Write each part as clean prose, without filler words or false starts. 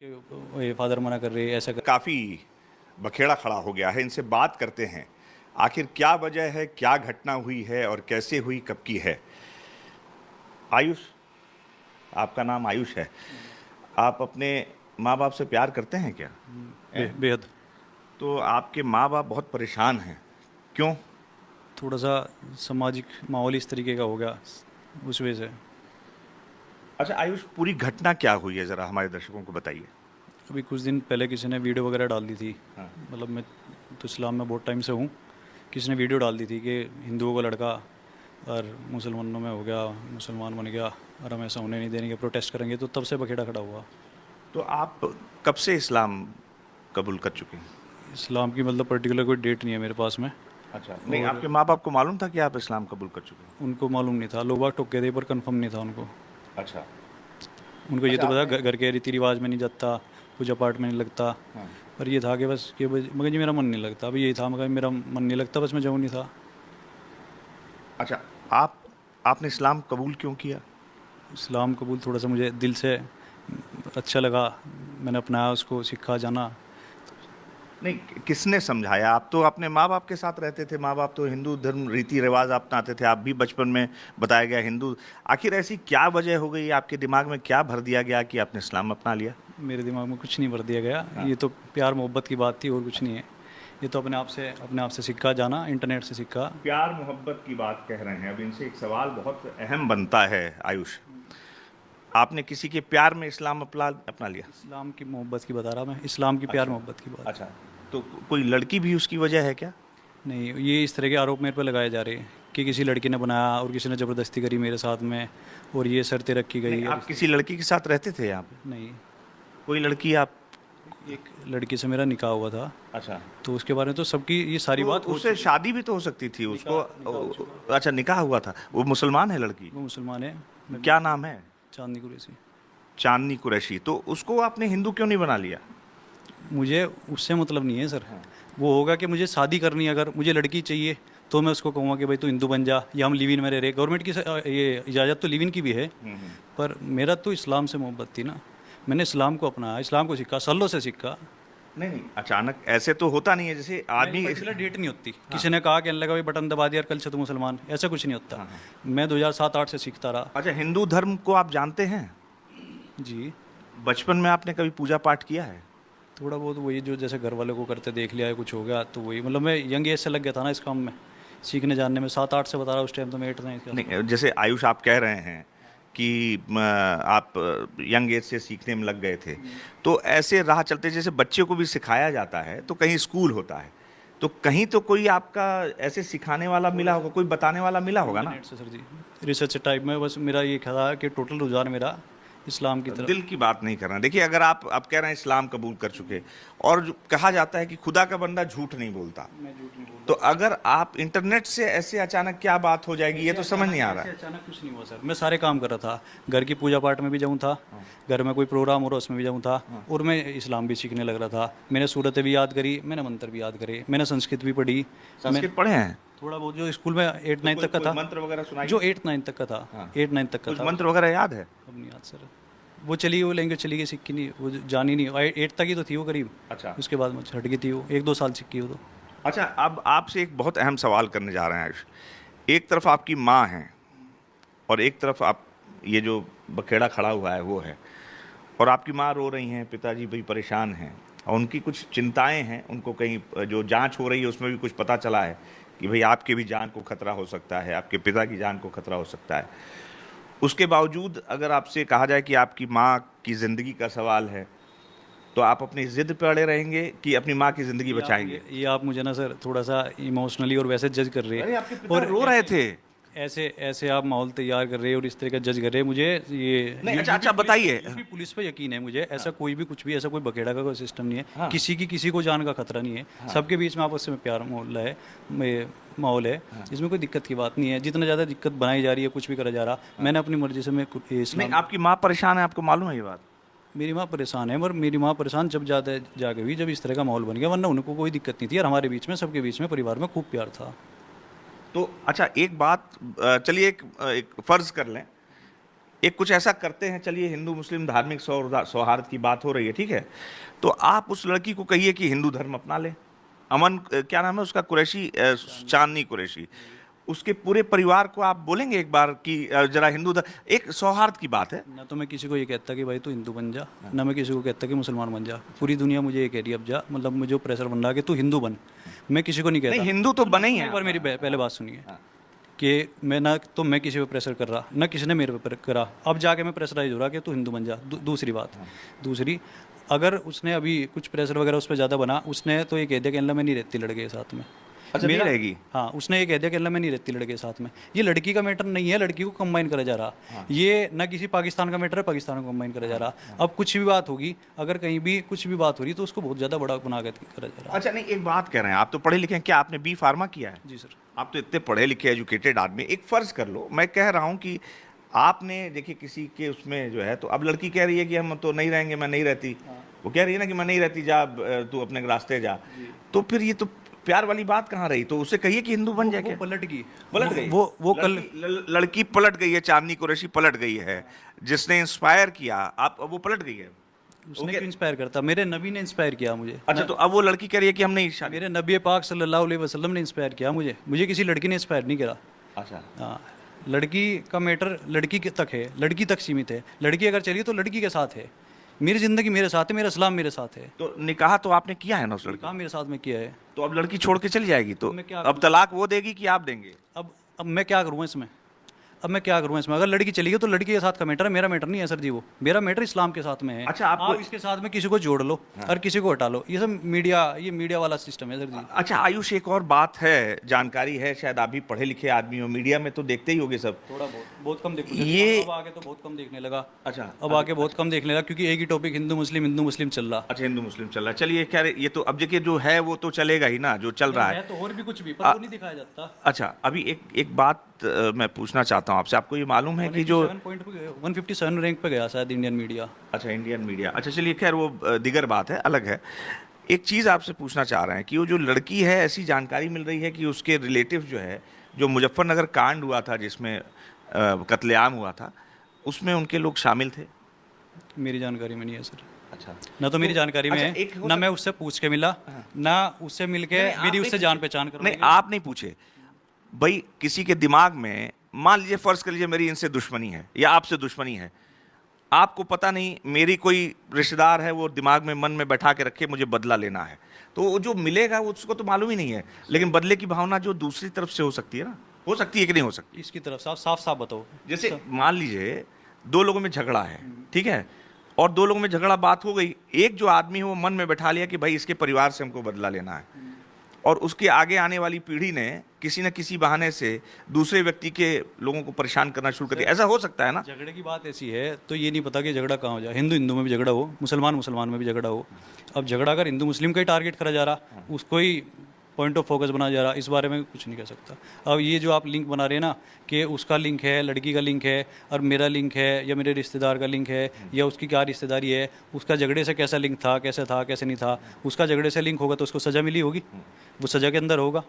ये फादर मना कर रहे हैं ऐसा कर। काफ़ी बखेड़ा खड़ा हो गया है। इनसे बात करते हैं, आखिर क्या वजह है, क्या घटना हुई है और कैसे हुई, कब की है। आयुष, आपका नाम आयुष है। आप अपने माँ बाप से प्यार करते हैं क्या? बेहद। तो आपके माँ बाप बहुत परेशान हैं, क्यों? थोड़ा सा सामाजिक माहौल इस तरीके का हो गया उस वजह से। अच्छा आयुष, पूरी घटना क्या हुई है, ज़रा हमारे दर्शकों को बताइए। अभी कुछ दिन पहले किसी ने वीडियो वगैरह डाल दी थी। हाँ। मतलब मैं तो इस्लाम में बहुत टाइम से हूँ। किसी ने वीडियो डाल दी थी कि हिंदुओं का लड़का और मुसलमानों में हो गया, मुसलमान बन गया और हम ऐसा होने नहीं देंगे, प्रोटेस्ट करेंगे। तो तब से बखेड़ा खड़ा हुआ। तो आप कब से इस्लाम कबूल कर चुके हैं? इस्लाम की मतलब पर्टिकुलर कोई डेट नहीं है मेरे पास में। अच्छा, नहीं, और आपके माँ बाप को मालूम था कि आप इस्लाम कबूल कर चुके हैं? उनको मालूम नहीं था, लोग बाग टोक के थे पर कंफर्म नहीं था उनको। अच्छा। उनको ये अच्छा तो पता आपने। घर के रीति रिवाज में नहीं जाता, पूजा पाठ में नहीं लगता। हाँ। पर ये था कि बस कि मगर जी मेरा मन नहीं लगता। अभी यही था, मगर मेरा मन नहीं लगता, बस मैं जाऊँ नहीं था। अच्छा, आप आपने इस्लाम कबूल क्यों किया? इस्लाम कबूल थोड़ा सा मुझे दिल से अच्छा लगा। मैंने अपनाया उसको, सीखा जाना। नहीं, किसने समझाया? आप तो अपने माँ बाप के साथ रहते थे, माँ बाप तो हिंदू धर्म रीति रिवाज अपनाते थे, आप भी बचपन में बताया गया हिंदू। आखिर ऐसी क्या वजह हो गई, आपके दिमाग में क्या भर दिया गया कि आपने इस्लाम अपना लिया? मेरे दिमाग में कुछ नहीं भर दिया गया। हाँ। ये तो प्यार मोहब्बत की बात थी और कुछ नहीं है। ये तो अपने आप से सीखा जाना, इंटरनेट से सीखा। प्यार मोहब्बत की बात कह रहे हैं, अब इनसे एक सवाल बहुत अहम बनता है आयुष। आपने किसी के प्यार में इस्लाम अपना अपना लिया? इस्लाम की मोहब्बत की बता रहा मैं, इस्लाम की प्यार अच्छा। मोहब्बत की बात। अच्छा, तो कोई लड़की भी उसकी वजह है क्या? नहीं, ये इस तरह के आरोप मेरे पे लगाए जा रहे हैं कि किसी लड़की ने बनाया और किसी ने ज़बरदस्ती करी मेरे साथ में, और ये शर्तें रखी नहीं, गई और आप किसी लड़की के साथ रहते थे यहाँ पे? नहीं। कोई लड़की आप। एक लड़की से मेरा निकाह हुआ था। अच्छा। तो उसके बारे में तो सबकी ये सारी तो बात हो उससे चुकी है। शादी भी तो हो सकती थी उसको। निकाह हो चुका। अच्छा, निकाह हुआ था। वो मुसलमान है लड़की? वो मुसलमान है। मैं भी। क्या नाम है? चांदनी कुरैशी। चांदनी कुरैशी। तो उसको आपने हिंदू क्यों नहीं बना लिया? मुझे उससे मतलब नहीं है सर। हाँ। वो होगा कि मुझे शादी करनी है, अगर मुझे लड़की चाहिए तो मैं उसको कहूँगा कि भाई तू हिंदू बन जा, या हम लिव इन में रह रहे। गवर्नमेंट की ये इजाज़त तो लिव इन की भी है। पर मेरा तो इस्लाम से मोहब्बत थी ना। मैंने इस्लाम को अपनाया, इस्लाम को सीखा, सालों से सीखा। नहीं नहीं, अचानक ऐसे तो होता नहीं है, जैसे मेरी आदमी पर्टिकुलर डेट नहीं होती। किसी ने कहा, कहने लगा भाई बटन दबा दिया और कल से तो मुसलमान, ऐसा कुछ नहीं होता। मैं 2007-8 से सीखता रहा। अच्छा, हिंदू धर्म को आप जानते हैं? जी। बचपन में आपने कभी पूजा पाठ किया है? थोड़ा बहुत वही जो जैसे घर वालों को करते देख लिया है, कुछ हो गया तो वही। मतलब मैं यंग एज से लग गया था ना इस काम में, सीखने जानने में। 7-8 से बता रहा, उस टाइम तो मैं 8-9 का था। नहीं, जैसे आयुष आप कह रहे हैं कि आप यंग एज से सीखने में लग गए थे, तो ऐसे राह चलते जैसे बच्चे को भी सिखाया जाता है तो कहीं स्कूल होता है, तो कहीं तो कोई आपका ऐसे सिखाने वाला मिला होगा, कोई बताने वाला मिला होगा ना? इंटरनेट से सर जी, रिसर्च टाइप में। बस मेरा ये था कि टोटल रुझान मेरा इस्लाम की तरफ। दिल की बात नहीं करना। देखिए, अगर आप कह रहे हैं इस्लाम कबूल कर चुके, और जो कहा जाता है कि खुदा का बंदा झूठ नहीं बोलता, मैं झूठ नहीं बोल तो अगर आप इंटरनेट से ऐसे अचानक क्या बात हो जाएगी, ये तो समझ नहीं आ रहा ऐसे है। अचानक कुछ नहीं हुआ सर। मैं सारे काम कर रहा था, घर की पूजा पाठ में भी जाऊँ था, घर में कोई प्रोग्राम हो रहा उसमें भी जाऊँ था, और मैं इस्लाम भी सीखने लग रहा था। मैंने सूरतें भी याद करी, मैंने मंत्र भी याद करे, मैंने संस्कृत भी पढ़ी। मैं संस्कृत पढ़े हैं? थोड़ा बहुत जो स्कूल में 8-9 तक का कोई था, मंत्र वगैरह सुनाइए। जो 8-9 तक का था, हाँ। 8-9 तक का कुछ था। मंत्र वगैरह याद है? अब नहीं याद सर। वो चली गई, वो लैंग्वेज चली गई, सीखी नहीं, वो जानी नहीं। 8 तक ही तो थी वो करीब। अच्छा। उसके बाद मुझे हट गई थी वो, 1-2 साल सीखी वो तो। अच्छा, अब आपसे एक बहुत अहम सवाल करने जा रहे हैं आयुष। एक तरफ आपकी माँ है और एक तरफ आप, ये जो बखेड़ा खड़ा हुआ है वो है, और आपकी माँ रो रही हैं, पिताजी भी परेशान हैं, और उनकी कुछ चिंताएं हैं। उनको कहीं जो जांच हो रही है उसमें भी कुछ पता चला है कि भाई आपके भी जान को खतरा हो सकता है, आपके पिता की जान को खतरा हो सकता है। उसके बावजूद अगर आपसे कहा जाए कि आपकी माँ की ज़िंदगी का सवाल है, तो आप अपनी ज़िद पे अड़े रहेंगे कि अपनी माँ की ज़िंदगी बचाएंगे? ये आप मुझे ना सर थोड़ा सा इमोशनली और वैसे जज कर रहे अरे, हैं। आपके पिता और रो रहे थे। ऐसे ऐसे आप माहौल तैयार कर रहे हैं और इस तरह का जज कर रहे हैं मुझे। ये नहीं, अच्छा अच्छा, बताइए। यूपी पुलिस पे यकीन है मुझे। ऐसा कोई भी कुछ भी, ऐसा कोई बखेड़ा का कोई सिस्टम नहीं है। हाँ। किसी को जान का खतरा नहीं है। सबके बीच में आपस में प्यार मोहल्ला है, माहौल है। इसमें कोई दिक्कत की बात नहीं है। जितना ज़्यादा दिक्कत बनाई जा रही है, कुछ भी करा जा रहा, मैंने अपनी मर्जी से मैं नहीं, इस्लाम। आपकी माँ परेशान है, आपको मालूम है ये बात? मेरी माँ परेशान है, पर मेरी माँ परेशान जब ज़्यादा जाके हुई, जब इस तरह का माहौल बन गया। वरना उनको कोई दिक्कत नहीं थी, और हमारे बीच में, सबके बीच में, परिवार में खूब प्यार था। तो अच्छा, एक बात, चलिए एक फर्ज कर लें, एक कुछ ऐसा करते हैं, चलिए हिंदू मुस्लिम धार्मिक सौहार्द की बात हो रही है, ठीक है, तो आप उस लड़की को कहिए कि हिंदू धर्म अपना ले। अमन क्या नाम है उसका, कुरैशी, चांदनी कुरैशी, उसके पूरे परिवार को आप बोलेंगे एक बार कि जरा हिंदू धर्म, एक सौहार्द की बात है। ना तो मैं किसी को ये कहता कि भाई तू हिंदू बन जा, ना मैं किसी को कहता कि मुसलमान बन जा। पूरी दुनिया मुझे ये कह रही है अब जा, मतलब मुझे जो प्रेशर बन रहा है कि तू हिंदू बन, मैं किसी को नहीं कहता। नहीं, हिंदू तो बने ही एक हैं। बार मेरी पहले बात सुनिए कि मैं ना तो मैं किसी पे प्रेशर कर रहा, ना किसी ने मेरे पे करा, अब जाके मैं प्रेशराइज हो रहा कि तू हिंदू बन जा। दूसरी बात, दूसरी, अगर उसने अभी कुछ प्रेशर वगैरह उस पर ज़्यादा बना, उसने तो ये कह दिया कि अल्लाह मैं नहीं रहती लड़के के साथ में। अच्छा, नहीं रहेगी। हाँ, उसने ये कह दिया कि अल्लाह मैं नहीं रहती लड़के के साथ में। ये लड़की का मैटर नहीं है, लड़की को कंबाइन करा जा रहा। ये ना किसी पाकिस्तान का मैटर है, पाकिस्तान को कंबाइन करा जा रहा। अब कुछ भी बात होगी, अगर कहीं भी कुछ भी बात हो रही तो उसको बहुत ज़्यादा बड़ा बना के करा जा रहा। अच्छा, नहीं, एक बात कह रहे हैं, आप तो पढ़े लिखे हैं, क्या आपने बी फार्मा किया है? जी सर। आप तो इतने पढ़े लिखे एजुकेटेड आदमी, एक फर्ज कर लो, मैं कह रहा हूँ कि आपने देखिए किसी के उसमें जो है, तो अब लड़की कह रही है कि हम तो नहीं रहेंगे, मैं नहीं रहती, वो कह रही है ना कि मैं नहीं रहती, जा तू अपने रास्ते जा, तो फिर ये तो प्यार वाली बात कहाँ रही? तो उसे कहिए कि हिंदू बन जाए। क्या पलट गई, पलट गई? वो कल लड़की पलट गई है, चांदनी कुरैशी पलट गई है, जिसने इंस्पायर किया, आप वो पलट गई है। उसने क्यों इंस्पायर करता? मेरे नबी ने इंस्पायर किया मुझे। अच्छा, तो अब वो लड़की कह रही है कि हम नहीं शादी। मेरे नबी पाक सल्लल्लाहु अलैहि वसल्लम ने इंस्पायर किया मुझे किसी लड़की ने इंस्पायर नहीं करा। अच्छा, हाँ, लड़की का मैटर लड़की के तक है, लड़की तक सीमित है। लड़की अगर चली तो लड़की के साथ है। मेरी ज़िंदगी मेरे साथ है, मेरा इस्लाम मेरे साथ है। तो निकाह तो आपने किया है ना उस लड़की? काम मेरे साथ में किया है। तो अब लड़की छोड़ के चली जाएगी, तो मैं क्या अब तलाक वो देगी कि आप देंगे? अब मैं क्या करूँ इसमें? अब मैं क्या करूँ इसमें? अगर लड़की चली गई तो लड़की के साथ का मैटर है, मेरा मैटर नहीं है सर जी। वो मेरा मैटर इस्लाम के साथ में है। अच्छा, आप इसके साथ में किसी को जोड़ लो और किसी को हटा लो, ये सब मीडिया वाला सिस्टम है सर जी। अच्छा आयुष, एक और बात है, जानकारी है, शायद आप भी पढ़े लिखे आदमी हो, मीडिया में तो देखते ही होगे सब। थोड़ा बहुत कम देखो ये अब आगे तो बहुत कम देखने लगा। अच्छा, अब आगे बहुत कम देखने लगा क्योंकि एक ही टॉपिक हिंदू मुस्लिम चल रहा। अच्छा, हिंदू मुस्लिम चल रहा है, चलिए क्या ये तो अब देखिए जो है वो तो चलेगा ही ना, जो चल रहा है। तो और भी कुछ भी पर वो नहीं दिखाया जाता। अच्छा, अभी एक बात मैं पूछना चाहता हूँ आपसे, आपको ये मालूम है कि जो 157 रैंक पे गया शायद इंडियन मीडिया। अच्छा, इंडियन मीडिया, अच्छा चलिए खैर वो दिगर बात है, अलग है। एक चीज़ आपसे पूछना चाह रहे हैं कि वो जो लड़की है, ऐसी जानकारी मिल रही है कि उसके रिलेटिव जो है, जो मुजफ्फरनगर कांड हुआ था जिसमें कत्लेआम हुआ था, उसमें उनके लोग शामिल थे। मेरी जानकारी में नहीं है सर। अच्छा, ना तो मेरी जानकारी में अच्छा, है, ना मैं उससे पूछ के मिला, ना उससे मिल के मेरी उससे जान पहचान करो। नहीं, आप नहीं पूछे भाई, किसी के दिमाग में मान लीजिए, फर्ज कर लीजिए मेरी इनसे दुश्मनी है या आपसे दुश्मनी है, आपको पता नहीं मेरी कोई रिश्तेदार है, वो दिमाग में मन में बैठा के रखे मुझे बदला लेना है, तो वो जो मिलेगा वो उसको तो मालूम ही नहीं है, लेकिन बदले की भावना जो दूसरी तरफ से हो सकती है ना, हो सकती है कि नहीं हो सकती? इसकी तरफ साफ बताओ। जैसे मान लीजिए दो लोगों में झगड़ा है, ठीक है, और दो लोगों में झगड़ा बात हो गई, एक जो आदमी है वो मन में बैठा लिया कि भाई इसके परिवार से हमको बदला लेना है, और उसके आगे आने वाली पीढ़ी ने किसी न किसी बहाने से दूसरे व्यक्ति के लोगों को परेशान करना शुरू कर दिया, ऐसा हो सकता है ना? झगड़े की बात ऐसी है तो ये नहीं पता कि झगड़ा कहाँ हो जाए, हिंदू में भी झगड़ा हो, मुसलमान में भी झगड़ा हो। अब झगड़ा अगर हिंदू मुस्लिम का ही टारगेट करा जा रहा, उसको ही पॉइंट ऑफ फोकस बनाया जा रहा, इस बारे में कुछ नहीं कह सकता। अब ये जो आप लिंक बना रहे हैं ना कि उसका लिंक है, लड़की का लिंक है और मेरा लिंक है, या मेरे रिश्तेदार का लिंक है, या उसकी क्या रिश्तेदारी है, उसका झगड़े से कैसा लिंक था, कैसे नहीं था, उसका झगड़े से लिंक होगा तो उसको सज़ा मिली होगी, वो सज़ा के अंदर होगा।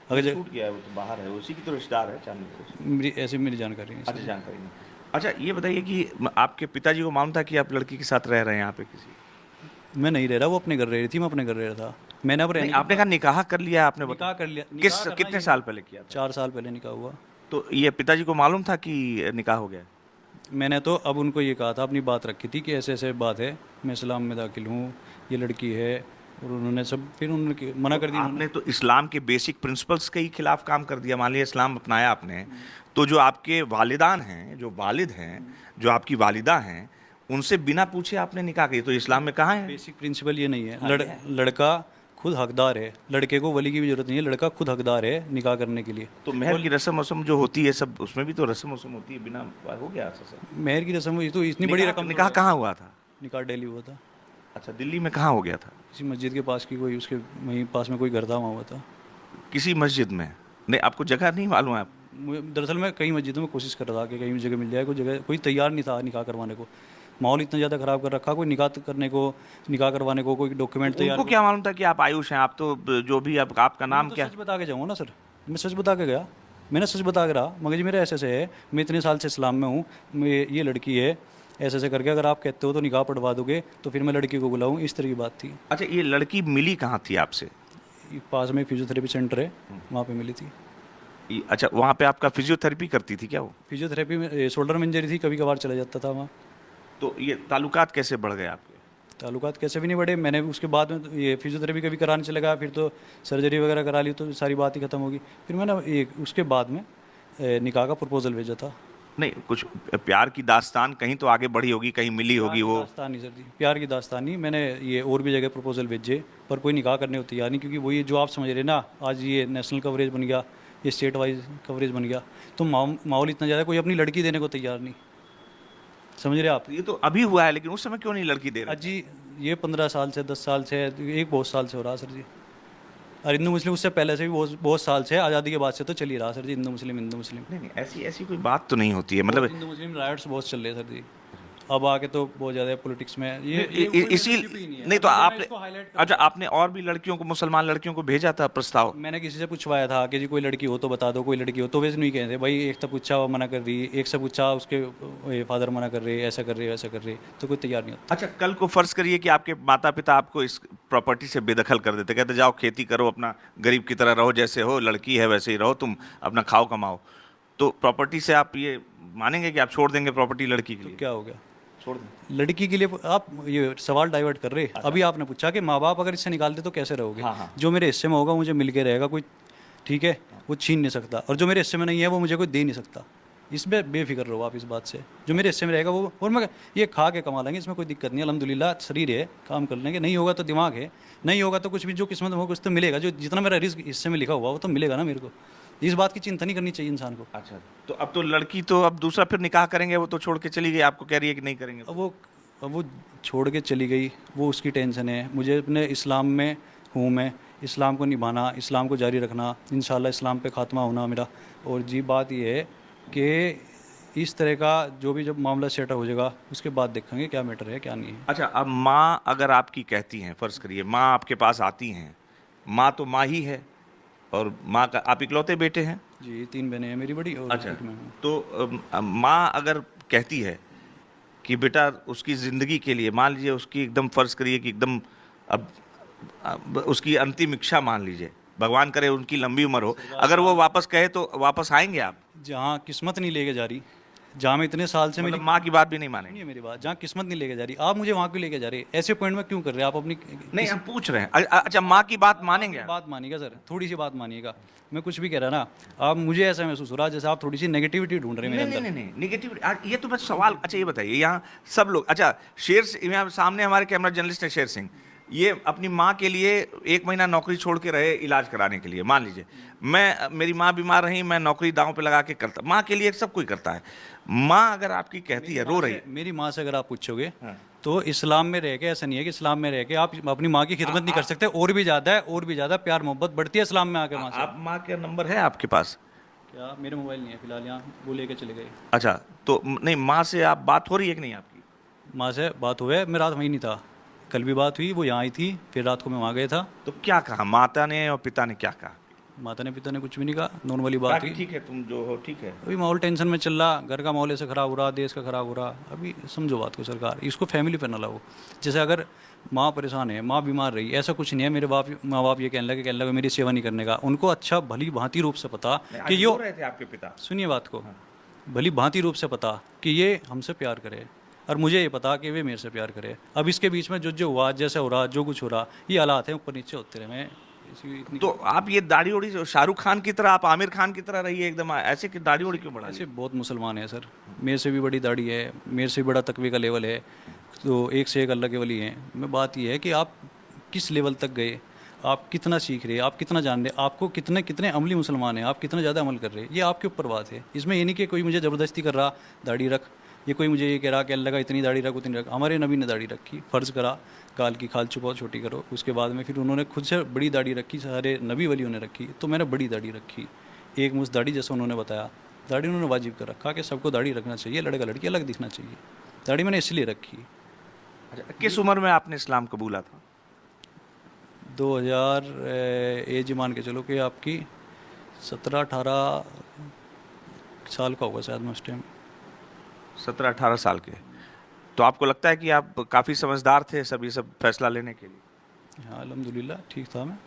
अगर छूट गया है, वो तो बाहर है, उसी की तो रिश्तेदार है, मेरी जानकारी नहीं। अच्छा, जानकारी नहीं। अच्छा, ये बताइए कि आपके पिताजी को मालूम था कि आप लड़की के साथ रह रहे हैं यहाँ पे? किसी मैं नहीं रह रहा, वो अपने घर रह रही थी, मैं अपने घर रह रहा था। मैंने अब आपने कहा निकाह कर लिया, आपने निकाह कर लिया। कितने साल पहले किया था? 4 साल पहले निकाह हुआ। तो ये पिताजी को मालूम था कि निकाह हो गया? मैंने तो अब उनको ये कहा था, अपनी बात रखी थी कि ऐसे बात है, मैं इस्लाम में दाखिल हूँ, ये लड़की है, और उन्होंने सब फिर उन्होंने मना कर दिया। आपने तो इस्लाम के बेसिक प्रिंसिपल्स के ही खिलाफ काम कर दिया। मान लिया इस्लाम अपनाया आपने, तो जो आपके वालिदान हैं, जो वालिद हैं, जो आपकी वालिदा हैं, उनसे बिना पूछे आपने निकाह किया, तो इस्लाम में कहाँ है? बेसिक प्रिंसिपल ये नहीं है। लड़का खुद हकदार है, लड़के को वली की भी जरूरत नहीं है, लड़का खुद हकदार है निकाह करने के लिए। तो मेहर की रस्म वस्म जो होती है सब, उसमें भी तो रस्म वस्म होती है, बिना हो गया मेहर की रस्म हुई तो इतनी बड़ी रकम। निकाह कहाँ हुआ था? निकाह दिल्ली हुआ था। अच्छा, दिल्ली में कहाँ हो गया था? किसी मस्जिद के पास की कोई, उसके वहीं पास में कोई घर था, वहाँ हुआ था। किसी मस्जिद में? नहीं, आपको जगह नहीं मालूम है? दरअसल मैं कई मस्जिदों में कोशिश कर रहा था कि कहीं जगह मिल जाए, कोई जगह कोई तैयार नहीं था निकाह करवाने को। माहौल इतना ज़्यादा ख़राब कर रखा, कोई निकाह करवाने को कोई डॉक्यूमेंट तैयार। उनको क्या मालूम था कि आप आयुष हैं? आप तो जो भी आपका नाम क्या? सच बता के जाऊँगा ना सर, मैं सच बता के गया। मैंने सच बता के रहा, मगर जी मेरा ऐसे ऐसे है, मैं इतने साल से इस्लाम में हूँ, मैं ये लड़की है, ऐसे ऐसे करके अगर आप कहते हो तो निकाह पढ़वा दोगे तो फिर मैं लड़की को बुलाऊँ, इस तरह की बात थी। अच्छा, ये लड़की मिली कहाँ थी आपसे? ये पास में फिजियोथेरेपी सेंटर है, वहाँ पे मिली थी। अच्छा, वहाँ पे आपका फिजियोथेरेपी करती थी क्या वो? फिजियोथेरेपी में शोल्डर में इंजरी थी, कभी कभार चला जाता था वहाँ। तो ये ताल्लुकात कैसे बढ़ गए आपके? ताल्लुकात कैसे भी नहीं बढ़े, मैंने उसके बाद में तो ये फिजियोथेरेपी कभी कराने चला गया, फिर तो सर्जरी वगैरह करा ली तो सारी बात ही खत्म होगी। फिर मैंने ये उसके बाद में निकाह का प्रपोजल भेजा था। नहीं, कुछ प्यार की दास्तान कहीं तो आगे बढ़ी होगी, कहीं मिली होगी वो। दास्तान नहीं सर जी, प्यार की दास्तान नहीं, मैंने ये और भी जगह प्रपोजल भेजे पर कोई निकाह करने को तैयार नहीं, क्योंकि वो ये जो आप समझ रहे हैं ना, आज ये नेशनल कवरेज बन गया, ये स्टेट वाइज कवरेज बन गया, तो माहौल इतना ज़्यादा, कोई अपनी लड़की देने को तैयार नहीं, समझ रहे आप। ये तो अभी हुआ है, लेकिन उस समय क्यों नहीं लड़की दे रहे? आज जी ये 15 साल से 10 साल से, एक बहुत साल से हो रहा सर जी। और हिंदू मुस्लिम उससे पहले से भी बहुत बहुत साल से, आज़ादी के बाद से तो चल ही रहा सर जी, हिंदू मुस्लिम हिंदू मुस्लिम। नहीं नहीं, ऐसी ऐसी कोई बात तो नहीं होती है, मतलब हिंदू मुस्लिम राइट्स बहुत चल रहे हैं सर जी, अब आके तो बहुत ज़्यादा पॉलिटिक्स में इसी नहीं तो आपने, अच्छा, आपने और भी लड़कियों को, मुसलमान लड़कियों को भेजा था प्रस्ताव? मैंने किसी से पूछवाया था कि जी कोई लड़की हो तो बता दो, कोई लड़की हो तो, वैसे नहीं कहते भाई, एक से पूछा वो मना कर रही, एक से पूछा उसके फादर मना कर रहे, ऐसा कर रहे वैसा कर रहे, तो कोई तैयार नहीं होता। अच्छा, कल को फर्ज करिए कि आपके माता पिता आपको इस प्रॉपर्टी से बेदखल कर देते, कहते जाओ खेती करो, अपना गरीब की तरह रहो, जैसे हो, लड़की है वैसे ही रहो, तुम अपना खाओ कमाओ, तो प्रॉपर्टी से आप ये मानेंगे कि आप छोड़ देंगे प्रॉपर्टी लड़की के लिए? क्या हो गया, छोड़ दें? लड़की के लिए आप ये सवाल डाइवर्ट कर रहे। अभी आपने पूछा कि माँ बाप अगर इससे निकाल दे तो कैसे रहोगे। हाँ, हाँ। जो मेरे हिस्से में होगा मुझे मिल के रहेगा कोई, ठीक है, वो छीन नहीं सकता, और जो मेरे हिस्से में नहीं है वो मुझे कोई दे नहीं सकता। इसमें बेफिक्र रहो आप इस बात से, जो मेरे हिस्से में रहेगा वो, और मैं ये खा के कमा लेंगे, इसमें कोई दिक्कत नहीं है, अल्हम्दुलिल्लाह शरीर है, काम कर लेंगे, नहीं होगा तो दिमाग है, नहीं होगा तो कुछ भी, जो किस्मत में होगा कुछ तो मिलेगा, जो जितना मेरा रिस्क हिस्से में लिखा हुआ वो तो मिलेगा ना मेरे को, इस बात की चिंता नहीं करनी चाहिए इंसान को। अच्छा, तो अब तो लड़की तो अब दूसरा फिर निकाह करेंगे, वो तो छोड़ के चली गई, आपको कह रही है कि नहीं करेंगे। अब वो छोड़ के चली गई, वो उसकी टेंशन है, मुझे अपने इस्लाम में हूँ, मैं इस्लाम को निभाना, इस्लाम को जारी रखना, इंशाल्लाह इस्लाम पे ख़ात्मा होना मेरा। और जी बात ये है कि इस तरह का जो भी जब मामला सेट हो जाएगा उसके बाद देखेंगे क्या मैटर है क्या नहीं है। अच्छा, अब माँ अगर आपकी कहती हैं, फर्ज करिए माँ आपके पास आती हैं, माँ तो माँ ही है, और माँ का आप इकलौते बेटे हैं? जी 3 बहनें हैं मेरी बड़ी, और अच्छा, एक मैं हूँ। तो माँ अगर कहती है कि बेटा उसकी ज़िंदगी के लिए, मान लीजिए उसकी एकदम, फ़र्ज़ करिए कि एकदम अब उसकी अंतिम इच्छा, मान लीजिए भगवान करे उनकी लंबी उम्र हो, अगर वो वापस कहे तो वापस आएंगे आप? जहाँ किस्मत नहीं लेके जा रही, जहाँ मैं इतने साल से, मतलब मेरी माँ की बात भी नहीं मानेंगे? सुनिए मेरी बात, जहाँ किस्मत नहीं लेके जा रही, आप मुझे वहाँ क्यों लेके जा रहे, ऐसे पॉइंट में क्यों कर रहे हैं आप अपनी नहीं, हम पूछ रहे हैं। अच्छा, माँ की बात मानेंगे आप? बात मानिएगा सर, थोड़ी सी बात मानिएगा, मैं कुछ भी कह रहा ना, आप मुझे ऐसा महसूस हो रहा है जैसे आप थोड़ी सी नेगेटिविटी ढूंढ रहे हैं मेरे नहीं अंदर। नहीं नहीं, निगेटिव, ये तो बस सवाल। अच्छा, ये बताइए, यहाँ सब लोग, अच्छा यहाँ सामने हमारे कैमरा जर्नलिस्ट है शेर सिंह, ये अपनी माँ के लिए 1 महीना नौकरी छोड़ के रहे इलाज कराने के लिए, मान लीजिए मेरी माँ बीमार रही, मैं नौकरी दांव पे लगा के करता, माँ के लिए सब कोई करता है। माँ अगर आपकी कहती है, रो रही है, मेरी माँ से अगर आप पूछोगे हाँ। तो इस्लाम में रह के ऐसा नहीं है कि इस्लाम में रह के आप अपनी माँ की खिदमत नहीं कर सकते, और भी ज़्यादा है, और भी ज़्यादा प्यार मोहब्बत बढ़ती है इस्लाम में आके माँ से। आप, माँ का नंबर है आपके पास? क्या मेरे मोबाइल नहीं है फिलहाल यहाँ, वो लेके चले गए। अच्छा, तो नहीं, माँ से आप बात हो रही है कि नहीं आपकी? माँ से बात हुआ है, मैं रात वहीं नहीं था, कल भी बात हुई, वो यहाँ आई थी, फिर रात को मैं वहाँ गया था। तो क्या कहा माता ने और पिता ने, क्या कहा? माता ने पिता ने कुछ भी नहीं कहा, नॉर्मली बात हुई। ठीक है, तुम जो हो ठीक है। अभी माहौल टेंशन में चल रहा, घर का माहौल ऐसे ख़राब हो रहा, देश का ख़राब हो रहा, अभी समझो बात को सरकार, इसको फैमिली पर ना लाओ। जैसे अगर माँ परेशान है, माँ बीमार रही, ऐसा कुछ नहीं है, मेरे माँ बाप ये कहने लगे मेरी सेवा नहीं करने का, उनको अच्छा भली भांति रूप से पता कि यो रहे थे आपके पिता, सुनिए बात को, भली भांति रूप से पता कि ये हमसे प्यार करे, और मुझे ये पता कि वे मेरे से प्यार करे। अब इसके बीच में जो हुआ, जैसे हो रहा, जो कुछ हो रहा, ये हालात हैं, ऊपर नीचे होते रहे। मैं तो आप ये दाढ़ी ओढ़ी शाहरुख खान की तरह, आप आमिर खान की तरह रही है एकदम, ऐसे कि दाढ़ी ओढ़ी क्यों बढ़ा ली? ऐसे बहुत मुसलमान हैं सर, मेरे से भी बड़ी दाढ़ी है, मेरे से भी बड़ा तकवे का लेवल है, तो एक से एक अल्लाह के वली हैं। मैं बात ये है कि आप किस लेवल तक गए, आप कितना सीख रहे, आप कितना जान रहे, आपको कितने कितने अमली मुसलमान हैं, आप कितना ज़्यादा अमल कर रहे हैं, ये आपके ऊपर बात है। इसमें ये नहीं कि कोई मुझे ज़बरदस्ती कर रहा दाढ़ी रख, ये कोई मुझे ये कह रहा कि अल्लाह का इतनी दाढ़ी रख उतनी रख। हमारे नबी ने दाढ़ी रखी, फ़र्ज़ करा गाल की खाल छुपाओ छोटी करो, उसके बाद में फिर उन्होंने खुद से बड़ी दाढ़ी रखी, सारे नबी वलियों ने रखी, तो मैंने बड़ी दाढ़ी रखी, एक मुझ दाढ़ी जैसा उन्होंने बताया। दाढ़ी उन्होंने वाजिब कर रखा कि सबको दाढ़ी रखना चाहिए, लड़का लड़की अलग दिखना चाहिए, दाढ़ी मैंने इसलिए रखी। अच्छा, किस उम्र में आपने इस्लाम कबूला था? 2000 एज मान के चलो कि आपकी 17-18 साल का होगा शायद मैं उस टाइम। 17-18 साल के। तो आपको लगता है कि आप काफ़ी समझदार थे सब ये सब फैसला लेने के लिए? हाँ अल्हम्दुलिल्लाह ठीक था मैं।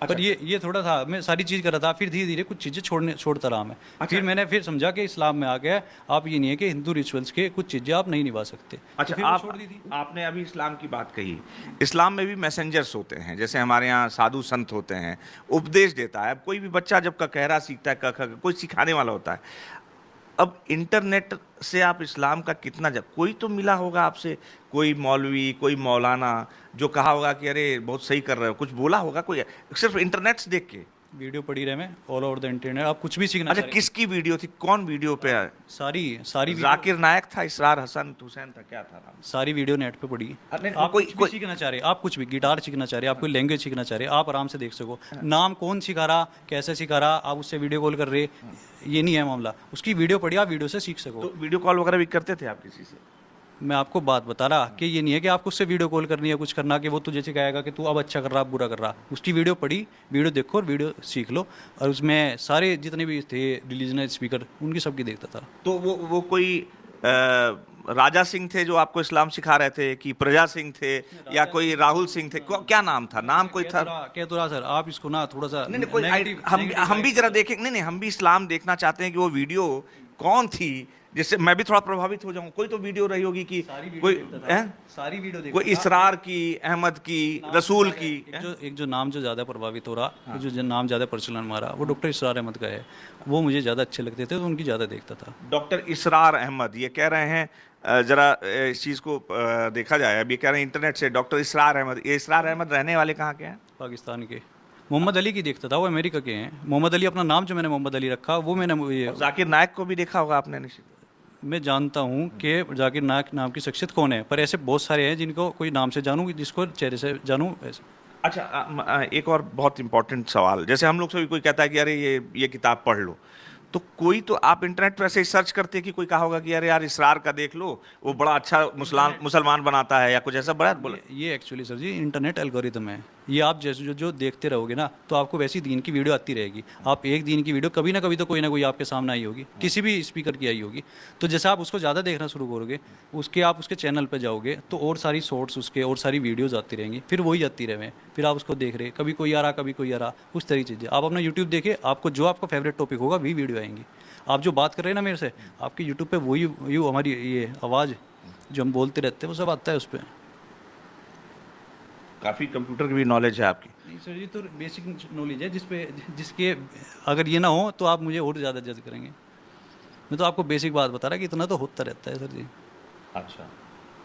अच्छा, पर ये थोड़ा था, मैं सारी चीज़ कर रहा था, फिर धीरे धीरे कुछ चीज़ें छोड़ता रहा मैं। फिर मैंने फिर समझा कि इस्लाम में आ गया, आप ये नहीं है कि हिंदू रिचुअल्स के कुछ चीज़ें आप नहीं निभा सकते। अच्छा, तो फिर मैं आप छोड़ दी थी। आपने अभी इस्लाम की बात कही। इस्लाम में भी मैसेंजर्स होते हैं, जैसे हमारे यहाँ साधु संत होते हैं, उपदेश देता है। अब कोई भी बच्चा जब ककहरा सीखता है, क ख कोई सिखाने वाला होता है। अब इंटरनेट से आप इस्लाम का कितना जब कोई तो मिला होगा आपसे, कोई मौलवी, कोई मौलाना जो कहा होगा कि अरे बहुत सही कर रहे हो, कुछ बोला होगा कोई, सिर्फ इंटरनेट से देख के? वीडियो पड़ी रहे मैं ऑल ओवर द इंटरनेट, आप कुछ भी सीखना अच्छा, चाह रहे किसकी वीडियो थी, कौन वीडियो पे है? हैं। सारी वीडियो, जाकिर नायक था, इसरार हसन हुसैन था, क्या था नाम? सारी वीडियो नेट पे पड़ी है। नहीं, आप कोई कुछ भी कोई सीखना चाह रहे हैं, आप कुछ भी गिटार सीखना चाह रहे हैं, आप कोई लैंग्वेज सीखना चाह रहे हैं, आप आराम से देख सको। नाम कौन सिखा रहा, कैसे सिखा रहा, आप उससे वीडियो कॉल कर रहे, ये नहीं है मामला। उसकी वीडियो पड़ी, आप वीडियो से सीख सको। तो वीडियो कॉल वगैरह भी करते थे आप किसी से? मैं आपको बात बता रहा कि ये नहीं है कि आपको उससे वीडियो कॉल करनी है, कुछ करना कि वो तुझे सिखाएगा कि तू अब अच्छा कर रहा, बुरा कर रहा। उसकी वीडियो पढ़ी, वीडियो देखो और वीडियो सीख लो। और उसमें सारे जितने भी थे रिलीजनल स्पीकर, उनकी सबकी देखता था। तो वो कोई राजा सिंह थे जो आपको इस्लाम सिखा रहे थे, कि प्रजा सिंह थे, या कोई राहुल सिंह थे? क्या नाम था, नाम कोई था? कहतुरा सर, आप इसको ना थोड़ा सा नहीं नहीं, कोई हम भी जरा देखें। नहीं नहीं, हम भी इस्लाम देखना चाहते हैं कि वो वीडियो कौन थी, जिससे मैं भी थोड़ा प्रभावित हो जाऊं। कोई तो वीडियो रही होगी कि कोई सारी वीडियो कोई इसरार की, अहमद की, रसूल की। एक जो नाम जो ज़्यादा प्रभावित हो रहा, जो नाम ज़्यादा प्रचलन मारा, वो डॉक्टर इसरार अहमद का है। वो मुझे ज़्यादा अच्छे लगते थे, तो उनकी ज़्यादा देखता था। डॉक्टर इसरार अहमद ये कह रहे हैं, जरा इस चीज़ को देखा जाए। अब ये कह रहे हैं इंटरनेट से डॉक्टर इसरार अहमद। ये इसरार अहमद रहने वाले कहाँ के हैं? पाकिस्तान के। मोहम्मद अली की देखता था, वो अमेरिका के हैं। मोहम्मद अली अपना नाम जो मैंने मोहम्मद अली रखा, वो मैंने ये जाकिर नायक को भी देखा होगा आपने निश्चित? मैं जानता हूँ कि जाकिर नायक नाम की शख्सियत कौन है, पर ऐसे बहुत सारे हैं जिनको कोई नाम से जानूँ, जिसको चेहरे से जानूँ ऐसे। अच्छा, एक और बहुत इंपॉर्टेंट सवाल। जैसे हम लोग से भी कोई कहता है कि अरे ये किताब पढ़ लो, तो कोई तो आप इंटरनेट पर ऐसे ही सर्च करते कि कोई कहा होगा कि अरे यार इसरार का देख लो, वो बड़ा अच्छा मुसलमान बनाता है, या कुछ ऐसा बड़ा बोला? ये एक्चुअली सर जी इंटरनेट एल्गोरिथम है। ये आप जैसे जो देखते रहोगे ना, तो आपको वैसी दीन की वीडियो आती रहेगी। आप एक दीन की वीडियो कभी ना कभी तो कोई ना कोई आपके सामने आई होगी, किसी भी स्पीकर की आई होगी। तो जैसे आप उसको ज़्यादा देखना शुरू करोगे, आप उसके चैनल पर जाओगे, तो और सारी शॉर्ट्स उसके और सारी वीडियोज़ आती रहेंगी, फिर वही आती रहे, फिर आप उसको देख रहे, कभी कोई आ रहा, कभी कोई आ रहा, उस तरह की चीज़ें। आप अपना यूट्यूब देखिए, आपको जो आपका फेवरेट टॉपिक होगा वही वीडियो आएंगी। आप जो बात कर रहे हैं ना मेरे से, आपकी यूट्यूब पे वही हमारी ये आवाज़ जो हम बोलते रहते हैं, वो सब आता है उस पर। काफ़ी कंप्यूटर की भी नॉलेज है आपकी। नहीं सर जी, तो बेसिक नॉलेज है जिसके अगर ये ना हो तो आप मुझे और ज़्यादा जज करेंगे। मैं तो आपको बेसिक बात बता रहा कि इतना तो होता रहता है सर जी। अच्छा,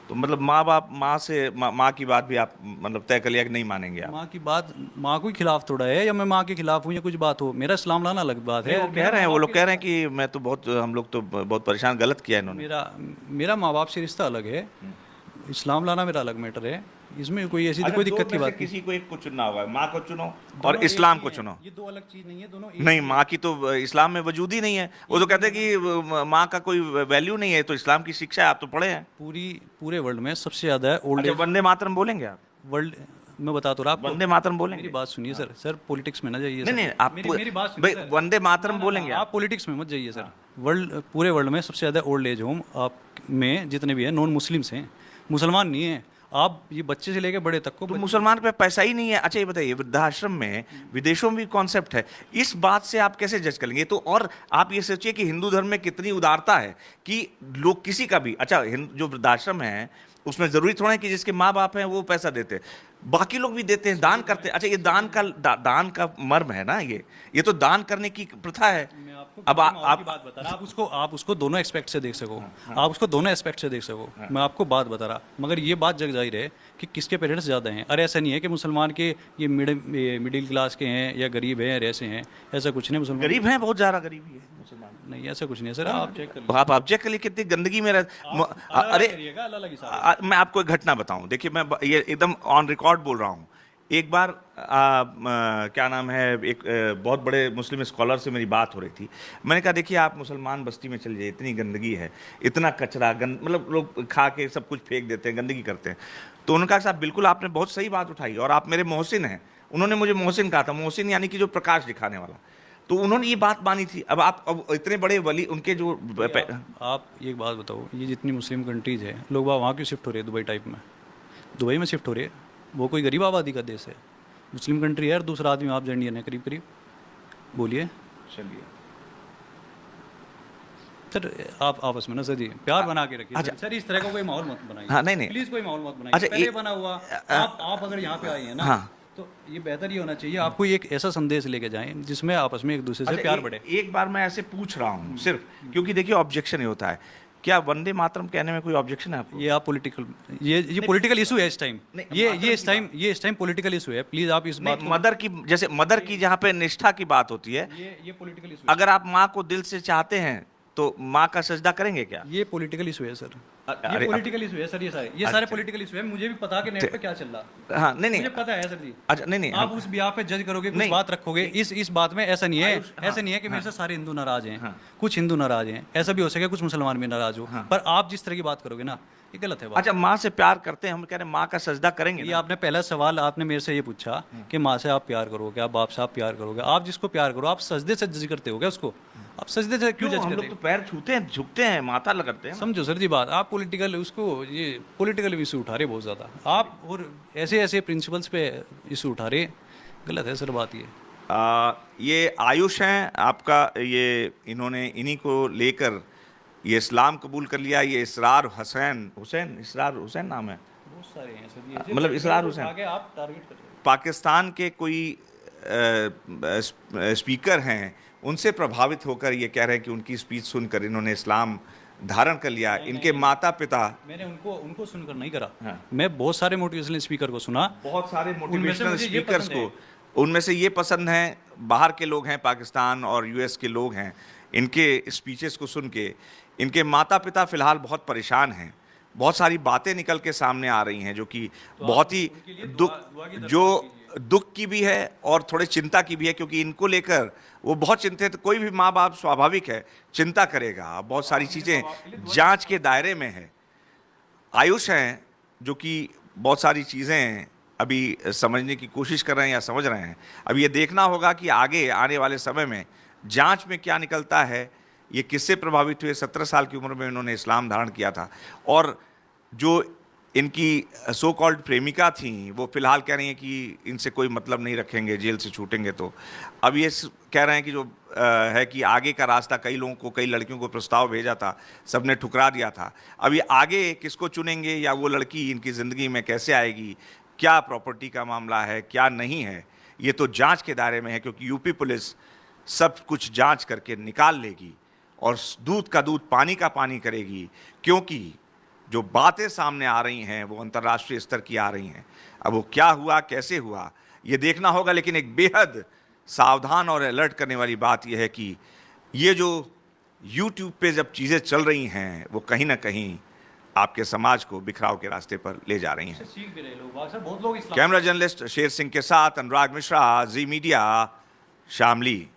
तो मतलब माँ की बात भी आप मतलब तय कर लिया कि नहीं मानेंगे आप? माँ की बात, माँ को ही खिलाफ थोड़ा है, या मैं माँ के खिलाफ हूँ या कुछ बात हो, मेरा इस्लाम लाना अलग बात है। वो कह रहे हैं, वो लोग कह रहे हैं कि मैं तो हम लोग तो बहुत परेशान, गलत किया इन्होंने। मेरा माँ बाप से रिश्ता अलग है, इस्लाम लाना मेरा अलग मैटर है। इसमें कोई ऐसी कोई दिक्कत की बात नहीं। किसी को एक को चुनना होगा, माँ को चुनो और इस्लाम को चुनो। ये दो अलग चीज नहीं है, दोनों नहीं, माँ की तो इस्लाम में वजूद ही नहीं है। वो तो कहते हैं कि माँ का कोई वैल्यू नहीं है, तो इस्लाम की शिक्षा है, आप तो पढ़े हैं। पूरे वर्ल्ड में सबसे ज्यादा है ओल्ड एज। वंदे मातरम बोलेंगे आप? वर्ल्ड मैं बता तो रहा आपको। वंदे मातरम बोलेंगे? मेरी बात सुनिए सर पॉलिटिक्स में ना जाइए। नहीं, आप मेरी बात सुनिए सर। वंदे मातरम बोलेंगे आप पॉलिटिक्स में मत जाइए सर। पूरे वर्ल्ड में सबसे ज़्यादा ओल्ड एज होम आप में जितने भी हैं नॉन मुस्लिम्स हैं, मुसलमान नहीं हैं। आप ये बच्चे से लेकर बड़े तक को, तो मुसलमान पे पैसा ही नहीं है। अच्छा ये बताइए, वृद्धाश्रम में विदेशों में भी कॉन्सेप्ट है, इस बात से आप कैसे जज करेंगे? तो और आप ये सोचिए कि हिंदू धर्म में कितनी उदारता है कि लोग किसी का भी, अच्छा जो वृद्धाश्रम है उसमें जरूरी थोड़ा है कि जिसके माँ बाप हैं वो पैसा देते हैं, बाकी लोग भी देते हैं, दान करते हैं। अच्छा ये दान का मर्म है ना, ये तो दान करने की प्रथा है। अब आप बात बता रहा, आप उसको दोनों एस्पेक्ट से देख सको, आप उसको दोनों एस्पेक्ट से देख सको। मैं आपको बात बता रहा, मगर ये बात जग जाहिर है कि किसके पेरेंट्स ज़्यादा हैं। अरे ऐसा नहीं है कि मुसलमान के ये मिडिल क्लास के हैं या गरीब हैं या ऐसे हैं, ऐसा कुछ नहीं। मुसलमान गरीब हैं, बहुत ज़्यादा गरीबी है मुसलमान। नहीं ऐसा कुछ नहीं है सर, आप चेक कर लीजिए। आप चेक कर लिए कितनी गंदगी में अरे मैं आपको एक घटना बताऊं, देखिए मैं ये एकदम ऑन रिकॉर्ड बोल रहा हूं। एक बार क्या नाम है, एक बहुत बड़े मुस्लिम स्कॉलर से मेरी बात हो रही थी। मैंने कहा देखिए आप मुसलमान बस्ती में चल जाइए, इतनी गंदगी है, इतना कचरा मतलब लोग खा के सब कुछ फेंक देते हैं, गंदगी करते हैं। तो उन्होंने कहा साहब बिल्कुल आपने बहुत सही बात उठाई और आप मेरे मोहसिन हैं। उन्होंने मुझे मोहसिन कहा था, मोहसिन यानी कि जो प्रकाश दिखाने वाला। तो उन्होंने ये बात मानी थी। अब इतने बड़े वली उनके जो आप एक बात बताओ, ये जितनी मुस्लिम कंट्रीज है, लोग वहाँ क्यों शिफ्ट हो रहे हैं दुबई टाइप में? दुबई में शिफ्ट हो रहे हैं, वो कोई गरीब आबादी का देश है, मुस्लिम कंट्री है, और दूसरा आदमी आप इंडियन है करीब करीब, बोलिए। चलिए सर आप आपस में ना सर जी प्यार बना के रखिए। अच्छा। सर इस तरह का कोई माहौल मत बनाइए। हाँ, नहीं, नहीं। प्लीज कोई माहौल मत बनाइए। अच्छा, पहले एक- बना हुआ आप अगर यहाँ पे आए हैं ना, हाँ। तो ये बेहतर ही होना चाहिए, आपको एक ऐसा संदेश लेके जाएं जिसमें आपस में एक दूसरे से अच्छा, प्यार बढ़े। एक बार मैं ऐसे पूछ रहा हूँ सिर्फ, क्योंकि देखिए ऑब्जेक्शन ये होता है, क्या वंदे मातरम कहने में कोई ऑब्जेक्शन है आपको? ये आप पॉलिटिकल, ये पॉलिटिकल इशू है इस टाइम। नहीं, ये मातरम इस की टाइम ये इस टाइम पॉलिटिकल इशू है। प्लीज आप इस बात नहीं, को, मदर की, जैसे मदर की जहाँ पे निष्ठा की बात होती है, ये पॉलिटिकल इशू अगर आप माँ को दिल से चाहते हैं तो माँ का सजदा करेंगे क्या? ये पॉलिटिकल इशू है सर। अरे, ये पॉलिटिकल इशू है सर। ये सारे पॉलिटिकल इशू है। मुझे भी पता है कि नेट पे क्या चल रहा है। हाँ, नहीं मुझे नहीं, पता है सर जी। अच्छा, नहीं नहीं, आप उस बिहार पे जज करोगे, कुछ नहीं। बात रखोगे इस बात में। ऐसा नहीं है, हाँ, ऐसा नहीं है कि मेरे से सारे हिंदू नाराज हैं। हाँ। कुछ हिंदू नाराज हैं, ऐसा भी हो सके कुछ मुसलमान भी नाराज हो, पर आप जिस तरह की बात करोगे ना, ये गलत है बात। अच्छा, माँ से प्यार करते हैं, हम कह रहे हैं माँ का सजदा करेंगे ये ना? आपने पहला सवाल आपने मेरे से ये पूछा कि माँ से आप प्यार करोगे, आप बाप से आप प्यार करोगे। आप जिसको प्यार करो, आप सजदे से जज करते हो क्या उसको? आप सजदे से क्यों क्यों, जज हम करते लोग हो? तो पैर छूते हैं, झुकते हैं, माथा लगाते हैं। समझो सर जी बात, आप पॉलिटिकल उसको, ये पॉलिटिकल इशू उठा रहे बहुत ज़्यादा आप, और ऐसे ऐसे प्रिंसिपल्स पे इशू उठा रहे, गलत है सर बात ये। ये आयुष हैं आपका, ये इन्होंने इन्हीं को लेकर ये इस्लाम कबूल कर लिया। ये इसरार हुसैन नाम है, बहुत सारे हैं सर ये, मतलब इसरार हुसैन। आगे आप टारगेट कर रहे हो। पाकिस्तान के कोई स्पीकर हैं, उनसे प्रभावित होकर ये कह रहे हैं कि उनकी स्पीच सुनकर इन्होंने इस्लाम धारण कर लिया। इनके माता पिता, मैंने उनको सुनकर नहीं करा। हाँ। मैं बहुत सारे मोटिवेशनल स्पीकर को सुना, बहुत सारे उनमें से मोटिवेशनल मुझे ये स्पीकर्स पसंद को, उनमें से ये पसंद है, बाहर के लोग हैं, पाकिस्तान और यूएस के लोग हैं, इनके स्पीचेस को सुन के इनके माता पिता फिलहाल बहुत परेशान हैं। बहुत सारी बातें निकल के सामने आ रही हैं जो कि बहुत ही उनके लिए दुआ की दुख की भी है और थोड़े चिंता की भी है, क्योंकि इनको लेकर वो बहुत चिंतित। कोई भी माँ बाप स्वाभाविक है चिंता करेगा, बहुत सारी चीज़ें जांच के दायरे में है। आयुष हैं जो कि बहुत सारी चीज़ें अभी समझने की कोशिश कर रहे हैं या समझ रहे हैं। अब ये देखना होगा कि आगे आने वाले समय में जांच में क्या निकलता है। ये किससे प्रभावित हुए? 17 साल की उम्र में इन्होंने इस्लाम धारण किया था, और जो इनकी सो कॉल्ड प्रेमिका थी वो फिलहाल कह रही हैं कि इनसे कोई मतलब नहीं रखेंगे, जेल से छूटेंगे। तो अब ये कह रहे हैं कि जो है कि आगे का रास्ता, कई लोगों को, कई लड़कियों को प्रस्ताव भेजा था, सबने ठुकरा दिया था। अब ये आगे किसको चुनेंगे, या वो लड़की इनकी ज़िंदगी में कैसे आएगी, क्या प्रॉपर्टी का मामला है, क्या नहीं है, ये तो जांच के दायरे में है, क्योंकि यूपी पुलिस सब कुछ जांच करके निकाल लेगी और दूध का दूध, पानी का पानी करेगी, क्योंकि जो बातें सामने आ रही हैं वो अंतर्राष्ट्रीय स्तर की आ रही हैं। अब वो क्या हुआ, कैसे हुआ, ये देखना होगा। लेकिन एक बेहद सावधान और अलर्ट करने वाली बात यह है कि ये जो YouTube पे जब चीज़ें चल रही हैं वो कहीं ना कहीं आपके समाज को बिखराव के रास्ते पर ले जा रही हैं। सीख भी रहे लोग, सर बहुत लोग इस्लाम कैमरा जर्नलिस्ट शेर सिंह के साथ अनुराग मिश्रा, जी मीडिया, शामली।